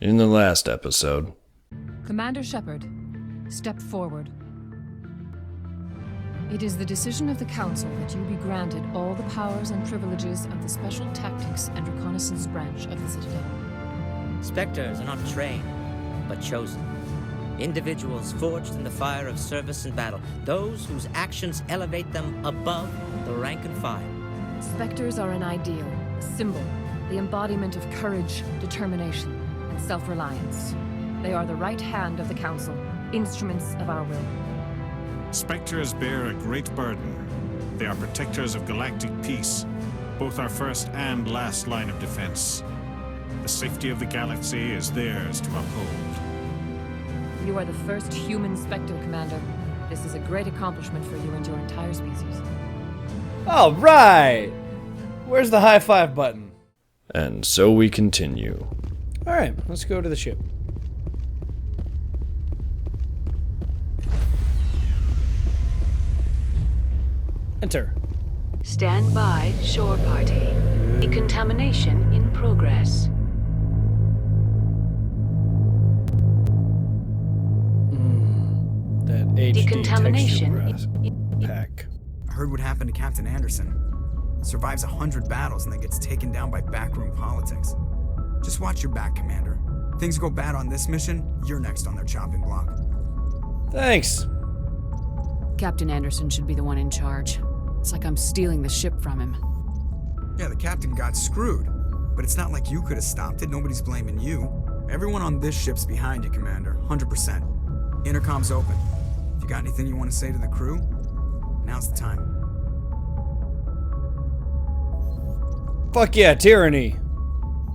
In the last episode, Commander Shepard, step forward. It is the decision of the Council that you be granted all the powers and privileges of the Special Tactics and Reconnaissance branch of the Citadel. Spectres are not trained, but chosen. Individuals forged in the fire of service and battle. Those whose actions elevate them above the rank and file. Spectres are an ideal, a symbol, the embodiment of courage, determination, and self-reliance. They are the right hand of the Council, instruments of our will. Spectres bear a great burden. They are protectors of galactic peace, both our first and last line of defense. The safety of the galaxy is theirs to uphold. You are the first human Spectre, Commander. This is a great accomplishment for you and your entire species. All right! Where's the high five button? and so we continue. All right, let's go to the ship. Enter. Stand by, shore party. Decontamination in progress. That HD Decontamination texture pack. I heard what happened to Captain Anderson. Survives 100 battles and then gets taken down by backroom politics. Just watch your back, Commander. Things go bad on this mission, you're next on their chopping block. Thanks. Captain Anderson should be the one in charge. It's like I'm stealing the ship from him. Yeah, the captain got screwed. But it's not like you could have stopped it. Nobody's blaming you. Everyone on this ship's behind you, Commander. 100%. Intercom's open. If you got anything you want to say to the crew, now's the time. Fuck yeah, tyranny.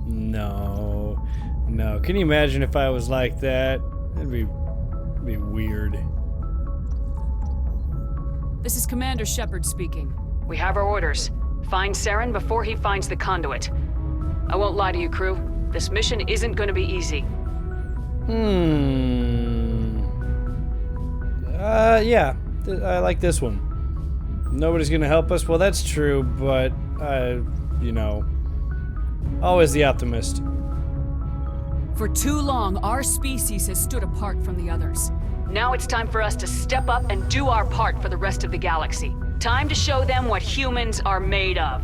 No. Can you imagine if I was like that? That'd be weird. This is Commander Shepard speaking. We have our orders. Find Saren before he finds the conduit. I won't lie to you, crew. This mission isn't going to be easy. Yeah. I like this one. Nobody's gonna help us? Well, that's true, but, always the optimist. For too long, our species has stood apart from the others. Now it's time for us to step up and do our part for the rest of the galaxy. Time to show them what humans are made of.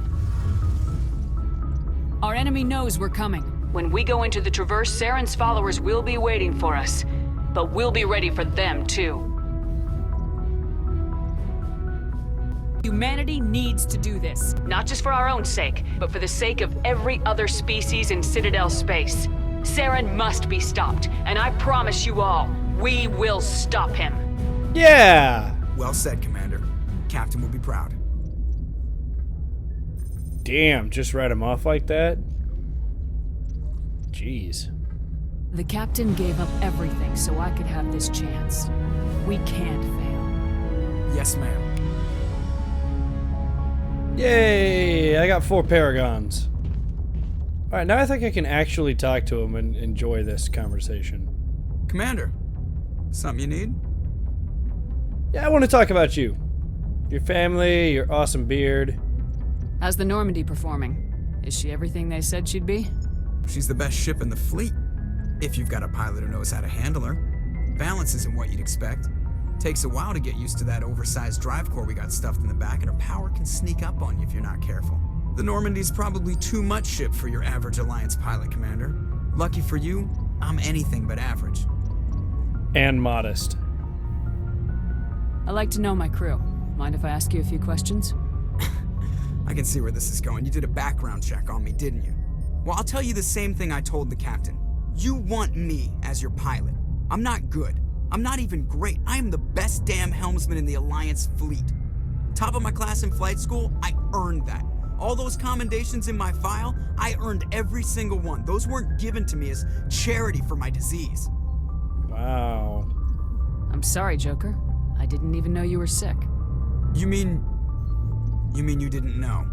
Our enemy knows we're coming. When we go into the Traverse, Saren's followers will be waiting for us. But we'll be ready for them, too. Humanity needs to do this. Not just for our own sake, but for the sake of every other species in Citadel space. Saren must be stopped, and I promise you all, we will stop him. Yeah! Well said, Commander. Captain will be proud. Damn, just write him off like that? Jeez. The captain gave up everything so I could have this chance. We can't fail. Yes, ma'am. Yay! I got 4 paragons. Alright, now I think I can actually talk to him and enjoy this conversation. Commander, something you need? Yeah, I want to talk about you. Your family, your awesome beard. How's the Normandy performing? Is she everything they said she'd be? She's the best ship in the fleet. If you've got a pilot who knows how to handle her. Balance isn't what you'd expect. Takes a while to get used to that oversized drive core we got stuffed in the back, and her power can sneak up on you if you're not careful. The Normandy's probably too much ship for your average Alliance pilot, Commander. Lucky for you, I'm anything but average. And modest. I like to know my crew. Mind if I ask you a few questions? I can see where this is going. You did a background check on me, didn't you? Well, I'll tell you the same thing I told the captain. You want me as your pilot. I'm not good. I'm not even great. I am the best damn helmsman in the Alliance fleet. Top of my class in flight school, I earned that. All those commendations in my file, I earned every single one. Those weren't given to me as charity for my disease. Wow. I'm sorry, Joker. I didn't even know you were sick. You mean you didn't know?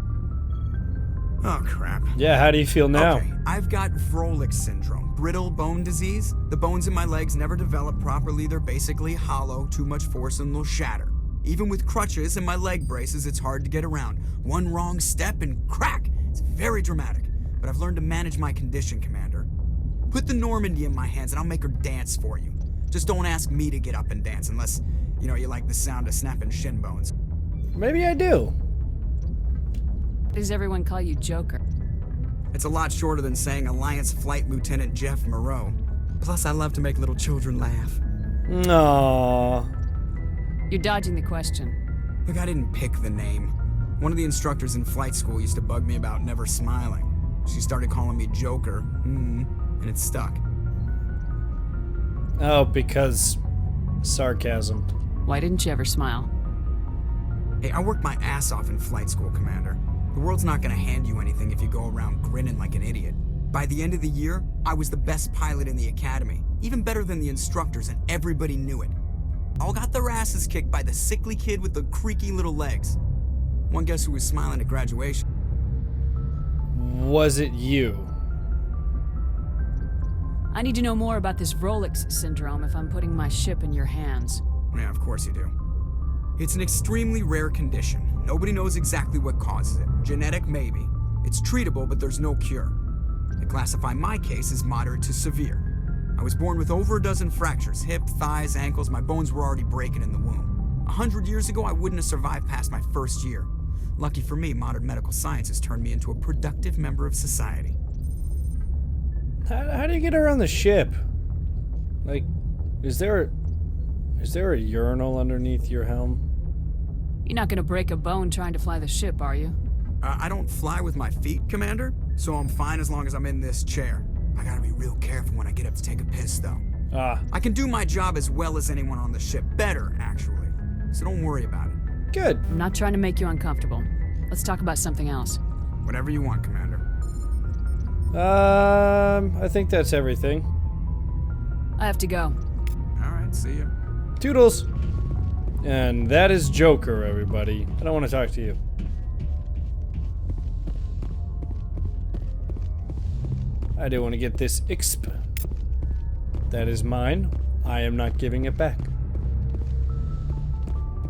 Oh, crap. Yeah, how do you feel now? Okay, I've got Vrolik syndrome, brittle bone disease. The bones in my legs never develop properly. They're basically hollow, too much force and they'll shatter. Even with crutches and my leg braces, it's hard to get around. One wrong step and crack! It's very dramatic. But I've learned to manage my condition, Commander. Put the Normandy in my hands and I'll make her dance for you. Just don't ask me to get up and dance unless, you like the sound of snapping shin bones. Maybe I do. Does everyone call you Joker? It's a lot shorter than saying Alliance Flight Lieutenant Jeff Moreau. Plus, I love to make little children laugh. Aww. You're dodging the question. Look, I didn't pick the name. One of the instructors in flight school used to bug me about never smiling. She started calling me Joker, and it stuck. Oh, because sarcasm. Why didn't you ever smile? Hey, I worked my ass off in flight school, Commander. The world's not gonna hand you anything if you go around grinning like an idiot. By the end of the year, I was the best pilot in the academy, even better than the instructors, and everybody knew it. All got their asses kicked by the sickly kid with the creaky little legs. One guess who was smiling at graduation? Was it you? I need to know more about this Rolex syndrome if I'm putting my ship in your hands. Yeah, of course you do. It's an extremely rare condition. Nobody knows exactly what causes it. Genetic, maybe. It's treatable, but there's no cure. They classify my case as moderate to severe. I was born with over a dozen fractures, hip, thighs, ankles. My bones were already breaking in the womb. 100 years ago, I wouldn't have survived past my first year. Lucky for me, modern medical science has turned me into a productive member of society. How do you get around the ship? Like, is there a urinal underneath your helm? You're not gonna break a bone trying to fly the ship, are you? I don't fly with my feet, Commander, so I'm fine as long as I'm in this chair. I gotta be real careful when I get up to take a piss, though. I can do my job as well as anyone on the ship. Better, actually. So don't worry about it. Good. I'm not trying to make you uncomfortable. Let's talk about something else. Whatever you want, Commander. I think that's everything. I have to go. Alright, see ya. Toodles! And that is Joker, everybody. I don't want to talk to you. I do want to get this exp. That is mine. I am not giving it back.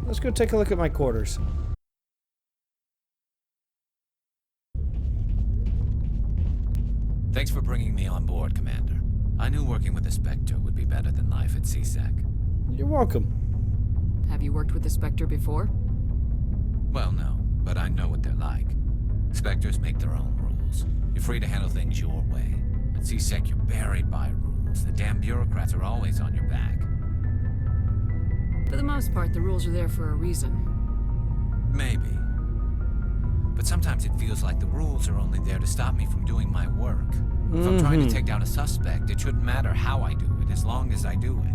Let's go take a look at my quarters. Thanks for bringing me on board, Commander. I knew working with the Spectre would be better than life at CSEC. You're welcome. Have you worked with the Spectre before? Well, no, but I know what they're like. Spectres make their own rules. You're free to handle things your way. At CSEC, you're buried by rules. The damn bureaucrats are always on your back. For the most part, the rules are there for a reason. Maybe. But sometimes it feels like the rules are only there to stop me from doing my work. If I'm trying to take down a suspect, it shouldn't matter how I do it, as long as I do it.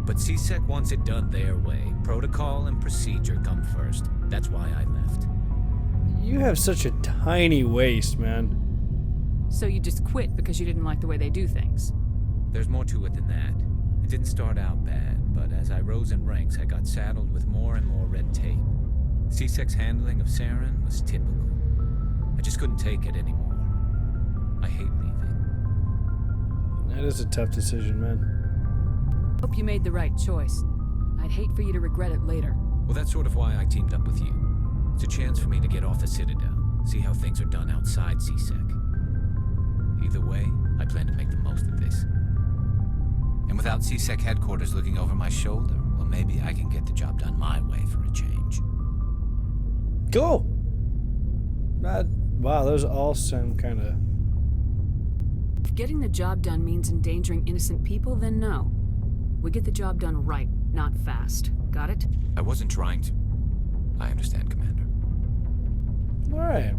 But CSEC wants it done their way. Protocol and procedure come first. That's why I left. You have such a tiny waist, man. So you just quit because you didn't like the way they do things? There's more to it than that. It didn't start out bad, but as I rose in ranks, I got saddled with more and more red tape. CSEC's handling of Saren was typical. I just couldn't take it anymore. I hate leaving. That is a tough decision, man. Hope you made the right choice. I'd hate for you to regret it later. Well, that's sort of why I teamed up with you. It's a chance for me to get off the Citadel, see how things are done outside CSEC. Either way, I plan to make the most of this. And without CSEC headquarters looking over my shoulder, well, maybe I can get the job done my way for a change. Cool. Wow, those all sound kind of... If getting the job done means endangering innocent people, then no. We get the job done right, not fast. Got it? I wasn't trying to. I understand, Commander. Alright.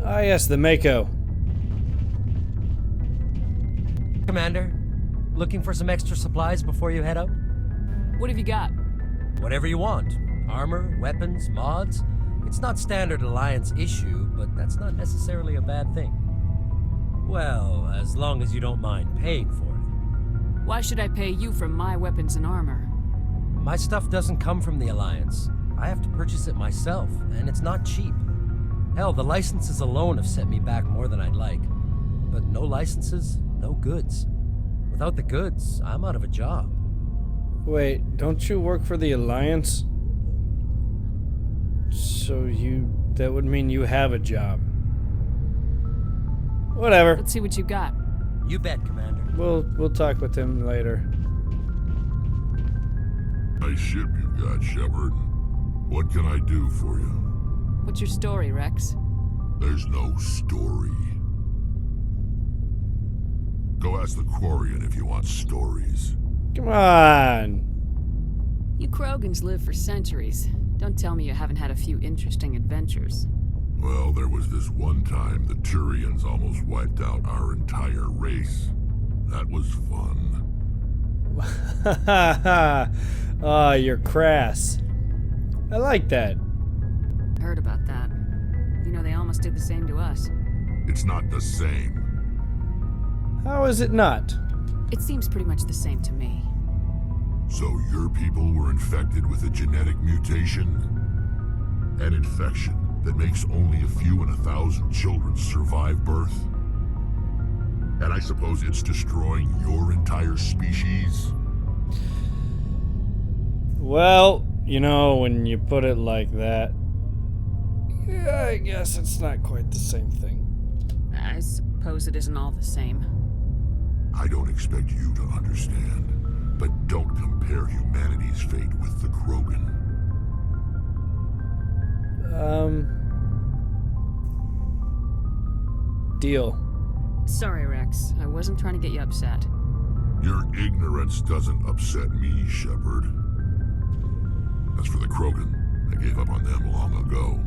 Ah, yes, the Mako. Commander, looking for some extra supplies before you head out? What have you got? Whatever you want. Armor, weapons, mods. It's not standard Alliance issue, but that's not necessarily a bad thing. Well, as long as you don't mind paying for it. Why should I pay you for my weapons and armor? My stuff doesn't come from the Alliance. I have to purchase it myself, and it's not cheap. Hell, the licenses alone have set me back more than I'd like. But no licenses, no goods. Without the goods, I'm out of a job. Wait, don't you work for the Alliance? So that would mean you have a job. Whatever. Let's see what you got. You bet, Commander. We'll talk with him later. Nice ship you've got, Shepard. What can I do for you? What's your story, Rex? There's no story. Go ask the Quarian if you want stories. Come on. You Krogans live for centuries. Don't tell me you haven't had a few interesting adventures. Well, there was this one time the Turians almost wiped out our entire race. That was fun. Oh, you're crass. I like that. Heard about that. You know, they almost did the same to us. It's not the same. How is it not? It seems pretty much the same to me. So your people were infected with a genetic mutation? An infection that makes only a few in 1,000 children survive birth? And I suppose it's destroying your entire species? Well, you know, when you put it like that, yeah, I guess it's not quite the same thing. I suppose it isn't all the same. I don't expect you to understand, but don't compare humanity's fate with the Krogan. Deal. Sorry, Rex. I wasn't trying to get you upset. Your ignorance doesn't upset me, Shepard. As for the Krogan, I gave up on them long ago.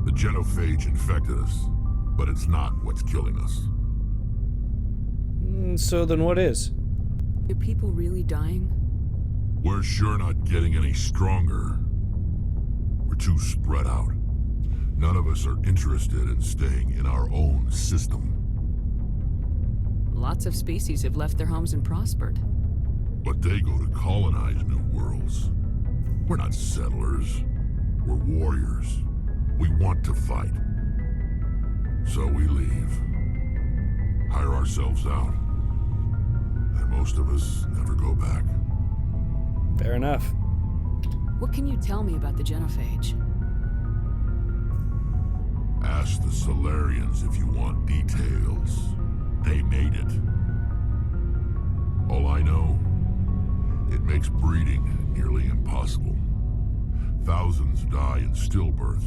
The genophage infected us, but it's not what's killing us. So then what is? Are people really dying? We're sure not getting any stronger. We're too spread out. None of us are interested in staying in our own system. Lots of species have left their homes and prospered. But they go to colonize new worlds. We're not settlers. We're warriors. We want to fight. So we leave. Hire ourselves out. And most of us never go back. Fair enough. What can you tell me about the genophage? Ask the Solarians if you want details. They made it. All I know, it makes breeding nearly impossible. Thousands die in stillbirth,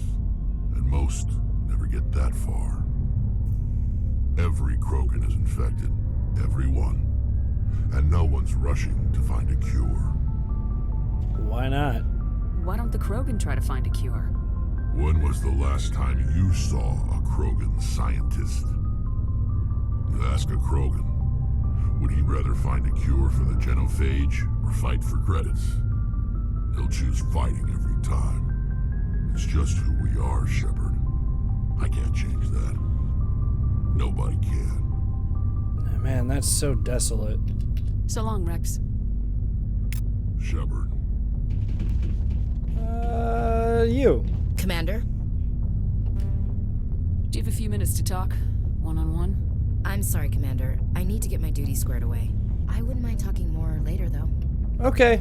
and most never get that far. Every Krogan is infected, every one. And no one's rushing to find a cure. Why not? Why don't the Krogan try to find a cure? When was the last time you saw a Krogan scientist? You ask a Krogan, would he rather find a cure for the genophage or fight for credits? He'll choose fighting every time. It's just who we are, Shepard. I can't change that. Nobody can. Man, that's so desolate. So long, Rex. Shepard. You. Commander? Do you have a few minutes to talk? One-on-one? I'm sorry, Commander. I need to get my duty squared away. I wouldn't mind talking more later, though. Okay.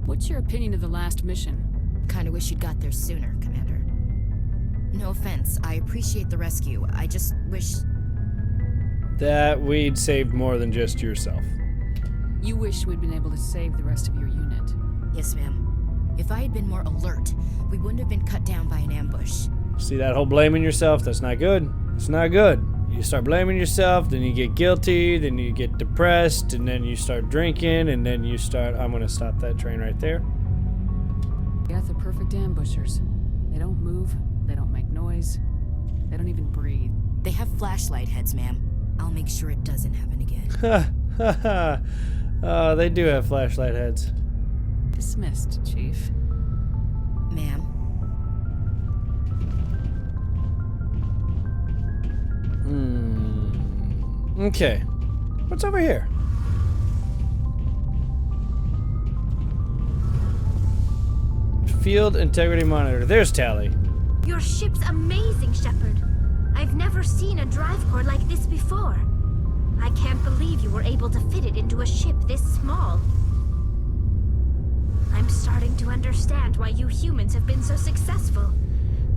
What's your opinion of the last mission? Kinda wish you'd got there sooner, Commander. No offense, I appreciate the rescue. I just wish... That we'd saved more than just yourself. You wish we'd been able to save the rest of your unit. Yes, ma'am. If I had been more alert, we wouldn't have been cut down by an ambush. See that whole blaming yourself? That's not good. It's not good. You start blaming yourself, then you get guilty, then you get depressed, and then you start drinking, and then you start... I'm gonna stop that train right there. Yeah, they're perfect ambushers. They don't move, they don't make noise, they don't even breathe. They have flashlight heads, ma'am. I'll make sure it doesn't happen again. Oh, they do have flashlight heads. Dismissed, Chief. Ma'am? Okay. What's over here? Field integrity monitor. There's Tally. Your ship's amazing, Shepard. I've never seen a drive core like this before. I can't believe you were able to fit it into a ship this small. I'm starting to understand why you humans have been so successful.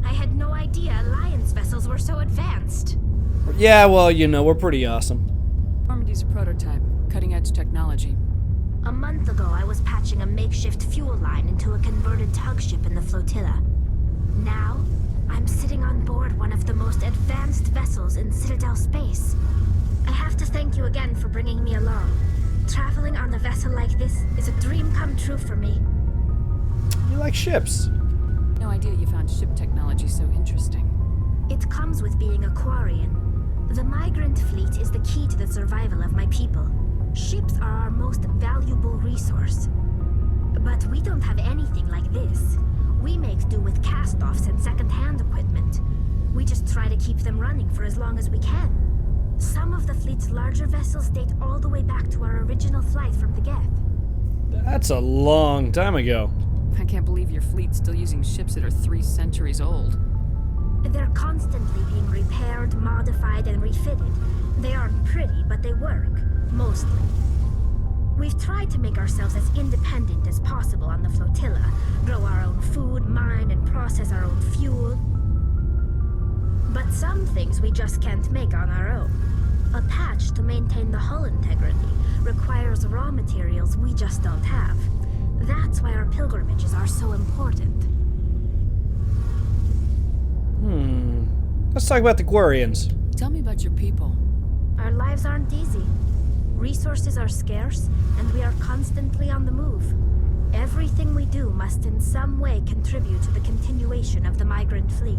I had no idea Alliance vessels were so advanced. Yeah, well, you know, we're pretty awesome. Normandy's a prototype, cutting-edge technology. A month ago, I was patching a makeshift fuel line into a converted tug ship in the flotilla. Now, I'm sitting on board one of the most advanced vessels in Citadel space. I have to thank you again for bringing me along. Traveling on a vessel like this is a dream come true for me. You like ships? No idea you found ship technology so interesting. It comes with being a Quarian. The migrant fleet is the key to the survival of my people. Ships are our most valuable resource. But we don't have anything like this. We make do with cast-offs and second-hand equipment. We just try to keep them running for as long as we can. Some of the fleet's larger vessels date all the way back to our original flight from the Geth. That's a long time ago. I can't believe your fleet's still using ships that are 3 centuries old. They're constantly being repaired, modified, and refitted. They aren't pretty, but they work. Mostly. We've tried to make ourselves as independent as possible on the flotilla, grow our own food, mine, and process our own fuel. But some things we just can't make on our own. A patch to maintain the hull integrity requires raw materials we just don't have. That's why our pilgrimages are so important. Let's talk about the Quarians. Tell me about your people. Our lives aren't easy. Resources are scarce, and we are constantly on the move. Everything we do must in some way contribute to the continuation of the migrant fleet.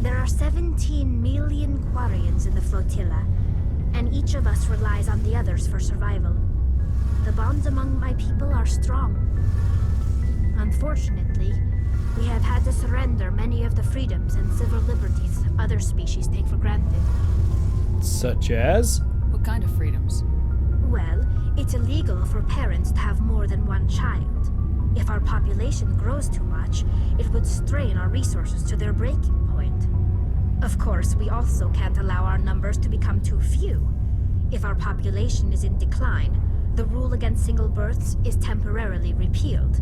There are 17 million Quarians in the flotilla, and each of us relies on the others for survival. The bonds among my people are strong. Unfortunately, we have had to surrender many of the freedoms and civil liberties other species take for granted. Such as? What kind of freedoms? Well, it's illegal for parents to have more than one child. If our population grows too much, it would strain our resources to their breaking point. Of course, we also can't allow our numbers to become too few. If our population is in decline, the rule against single births is temporarily repealed.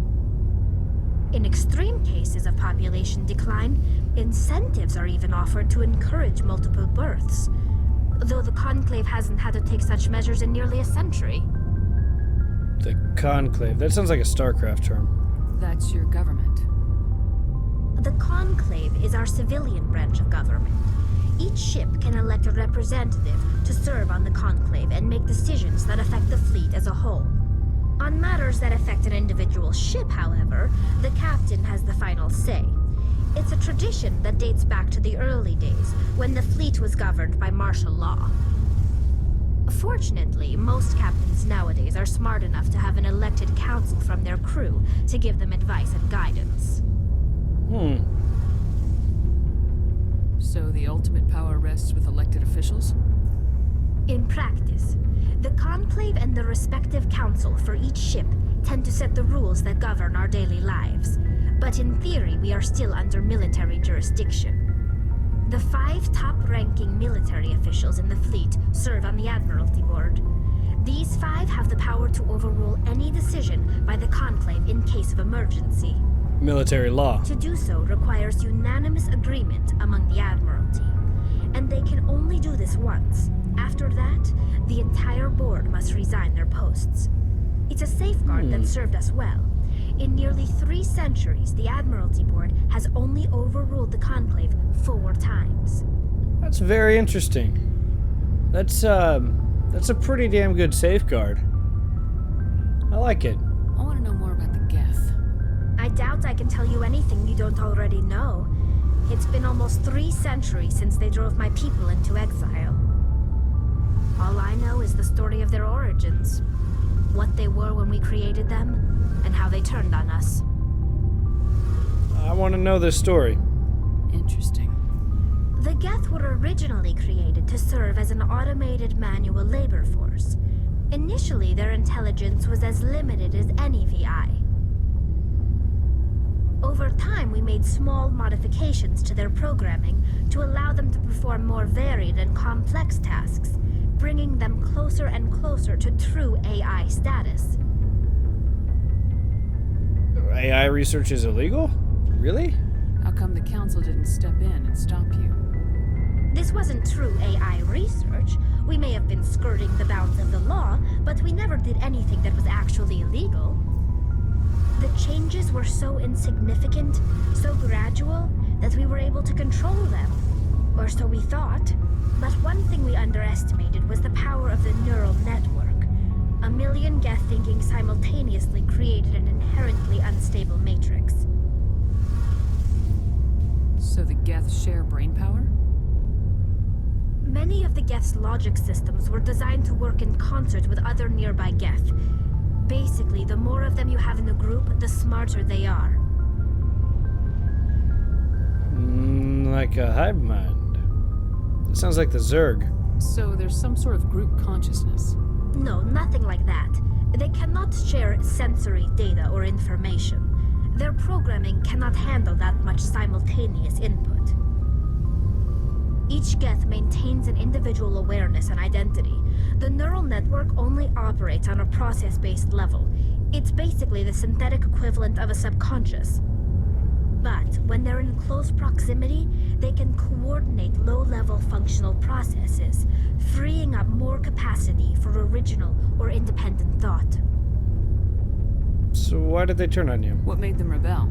In extreme cases of population decline, incentives are even offered to encourage multiple births, though the Conclave hasn't had to take such measures in nearly a century. The Conclave. That sounds like a StarCraft term. That's your government. The Conclave is our civilian branch of government. Each ship can elect a representative to serve on the Conclave and make decisions that affect the fleet as a whole. On matters that affect an individual ship, however, the captain has the final say. It's a tradition that dates back to the early days, when the fleet was governed by martial law. Fortunately, most captains nowadays are smart enough to have an elected council from their crew to give them advice and guidance. So the ultimate power rests with elected officials? In practice, the Conclave and the respective council for each ship tend to set the rules that govern our daily lives. But in theory, we are still under military jurisdiction. The 5 top-ranking military officials in the fleet serve on the Admiralty Board. These 5 have the power to overrule any decision by the Conclave in case of emergency. Military law. To do so requires unanimous agreement among the Admiralty. And they can only do this once. After that, the entire board must resign their posts. It's a safeguard that served us well. In nearly 3 centuries, the Admiralty Board has only overruled the Conclave 4 times. That's very interesting. That's a pretty damn good safeguard. I like it. I want to know more about the Geth. I doubt I can tell you anything you don't already know. It's been almost 3 centuries since they drove my people into exile. All I know is the story of their origins. What they were when we created them, and how they turned on us. I want to know this story. Interesting. The Geth were originally created to serve as an automated manual labor force. Initially, their intelligence was as limited as any VI. Over time, we made small modifications to their programming to allow them to perform more varied and complex tasks, bringing them closer and closer to true AI status. AI research is illegal? Really? How come the Council didn't step in and stop you? This wasn't true AI research. We may have been skirting the bounds of the law, but we never did anything that was actually illegal. The changes were so insignificant, so gradual, that we were able to control them. Or so we thought. But one thing we underestimated was the power of the neural network. A million Geth thinking simultaneously created an inherently unstable matrix. So the Geth share brain power? Many of the Geth's logic systems were designed to work in concert with other nearby Geth. Basically, the more of them you have in the group, the smarter they are. Like a hive mind. It sounds like the Zerg. So there's some sort of group consciousness? No, nothing like that. They cannot share sensory data or information. Their programming cannot handle that much simultaneous input. Each Geth maintains an individual awareness and identity. The neural network only operates on a process-based level. It's basically the synthetic equivalent of a subconscious. But when they're in close proximity, they can coordinate low-level functional processes, freeing up more capacity for original or independent thought. So why did they turn on you? What made them rebel?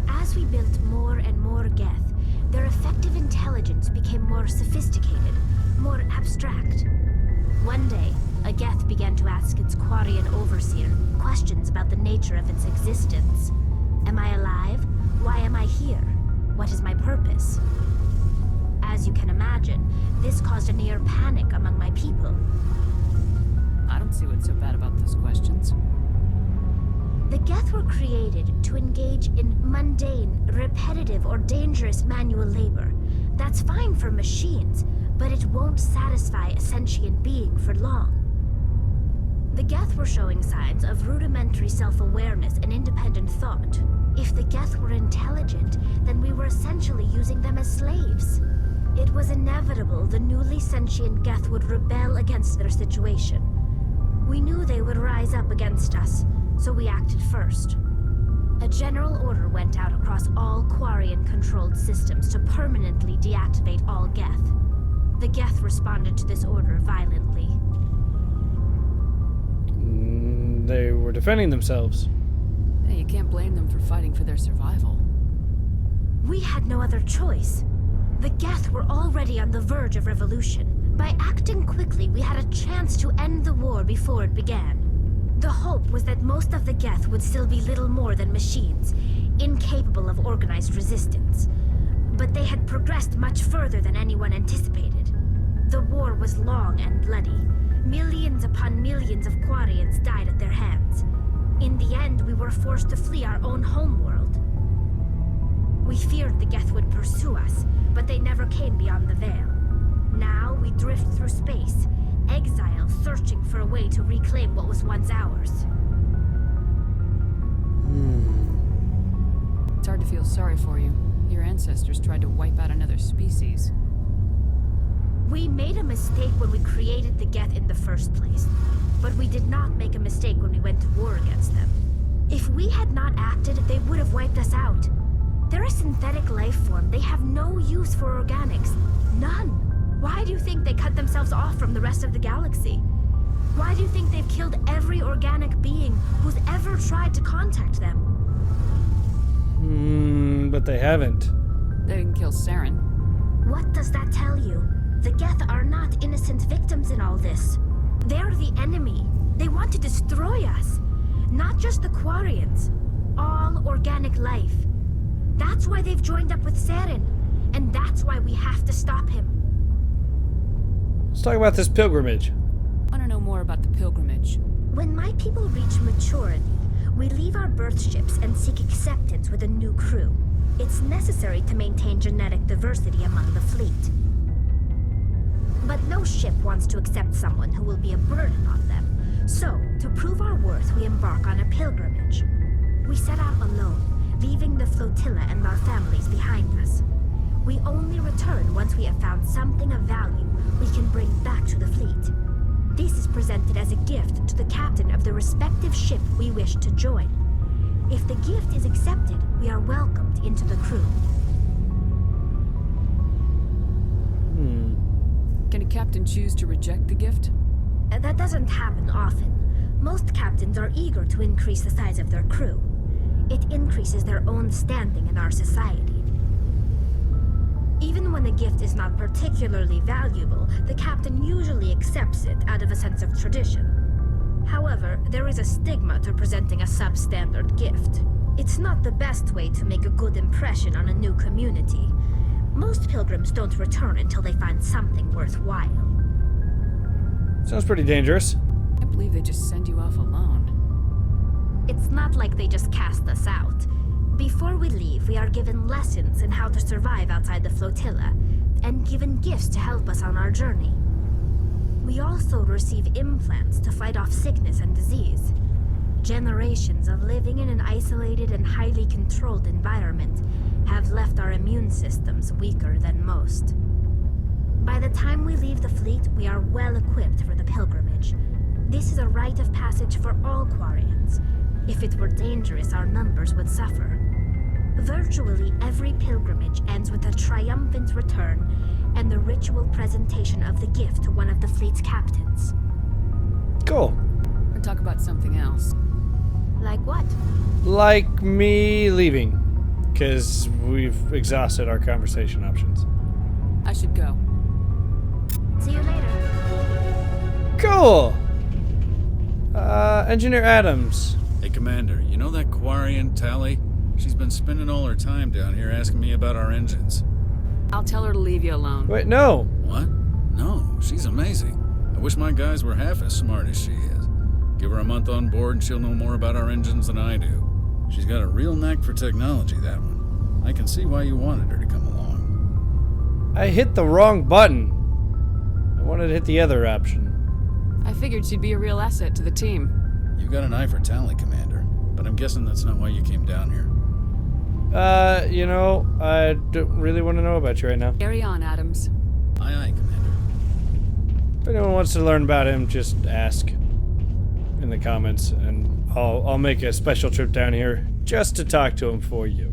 As we built more and more Geth, their effective intelligence became more sophisticated, more abstract. One day, a Geth began to ask its Quarian overseer questions about the nature of its existence. Am I alive? Why am I here? What is my purpose? As you can imagine, this caused a near panic among my people. I don't see what's so bad about those questions. The Geth were created to engage in mundane, repetitive, or dangerous manual labor. That's fine for machines, but it won't satisfy a sentient being for long. The Geth were showing signs of rudimentary self-awareness and independent thought. If the Geth were intelligent, then we were essentially using them as slaves. It was inevitable the newly sentient Geth would rebel against their situation. We knew they would rise up against us, so we acted first. A general order went out across all Quarian-controlled systems to permanently deactivate all Geth. The Geth responded to this order violently. They were defending themselves. Hey, you can't blame them for fighting for their survival. We had no other choice. The Geth were already on the verge of revolution. By acting quickly, we had a chance to end the war before it began. The hope was that most of the Geth would still be little more than machines, incapable of organized resistance. But they had progressed much further than anyone anticipated. The war was long and bloody. Millions upon millions of Quarians died at their hands. In the end, we were forced to flee our own homeworld. We feared the Geth would pursue us, but they never came beyond the veil. Now we drift through space, exile searching for a way to reclaim what was once ours. It's hard to feel sorry for you. Your ancestors tried to wipe out another species. We made a mistake when we created the Geth in the first place, but we did not make a mistake when we went to war against them. If we had not acted, they would have wiped us out. They're a synthetic life form. They have no use for organics. None. Why do you think they cut themselves off from the rest of the galaxy? Why do you think they've killed every organic being who's ever tried to contact them? But they haven't. They didn't kill Saren. What does that tell you? The Geth are not innocent victims in all this. They're the enemy. They want to destroy us. Not just the Quarians. All organic life. That's why they've joined up with Saren. And that's why we have to stop him. Let's talk about this pilgrimage. I want to know more about the pilgrimage. When my people reach maturity, we leave our birth ships and seek acceptance with a new crew. It's necessary to maintain genetic diversity among the fleet. But no ship wants to accept someone who will be a burden on them. So, to prove our worth, we embark on a pilgrimage. We set out alone, leaving the flotilla and our families behind us. We only return once we have found something of value we can bring back to the fleet. This is presented as a gift to the captain of the respective ship we wish to join. If the gift is accepted, we are welcomed into the crew. Can a captain choose to reject the gift? That doesn't happen often. Most captains are eager to increase the size of their crew. It increases their own standing in our society. Even when a gift is not particularly valuable, the captain usually accepts it out of a sense of tradition. However, there is a stigma to presenting a substandard gift. It's not the best way to make a good impression on a new community. Most pilgrims don't return until they find something worthwhile. Sounds pretty dangerous. I can't believe they just send you off alone. It's not like they just cast us out. Before we leave, we are given lessons in how to survive outside the flotilla, and given gifts to help us on our journey. We also receive implants to fight off sickness and disease. Generations of living in an isolated and highly controlled environment have left our immune systems weaker than most. By the time we leave the fleet, we are well equipped for the pilgrimage. This is a rite of passage for all Quarians. If it were dangerous, our numbers would suffer. Virtually every pilgrimage ends with a triumphant return and the ritual presentation of the gift to one of the fleet's captains. Cool. We'll talk about something else. Like what? Like me leaving. Because we've exhausted our conversation options. I should go. See you later. Cool! Engineer Adams. Hey, Commander, you know that Quarian, Tally? She's been spending all her time down here asking me about our engines. I'll tell her to leave you alone. Wait, no! What? No, she's amazing. I wish my guys were half as smart as she is. Give her a month on board and she'll know more about our engines than I do. She's got a real knack for technology, that one. I can see why you wanted her to come along. I hit the wrong button. I wanted to hit the other option. I figured she'd be a real asset to the team. You got an eye for Tally, Commander, but I'm guessing that's not why you came down here. You know, I don't really want to know about you right now. Carry on, Adams. Aye, aye, Commander. If anyone wants to learn about him, just ask in the comments, and I'll make a special trip down here just to talk to him for you.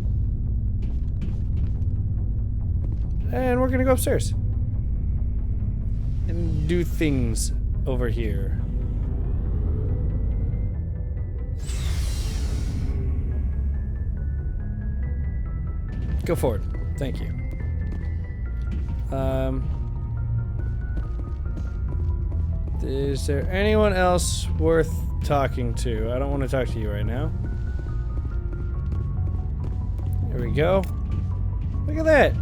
And we're gonna go upstairs and do things over here. Go forward. Thank you. Is there anyone else worth talking to? I don't want to talk to you right now. There we go. Look at that.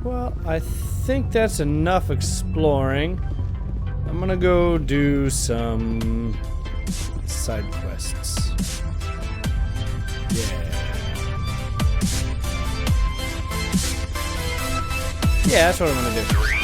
Well, I think that's enough exploring. I'm gonna go do some side quests. Yeah. Yeah, that's what I'm gonna do.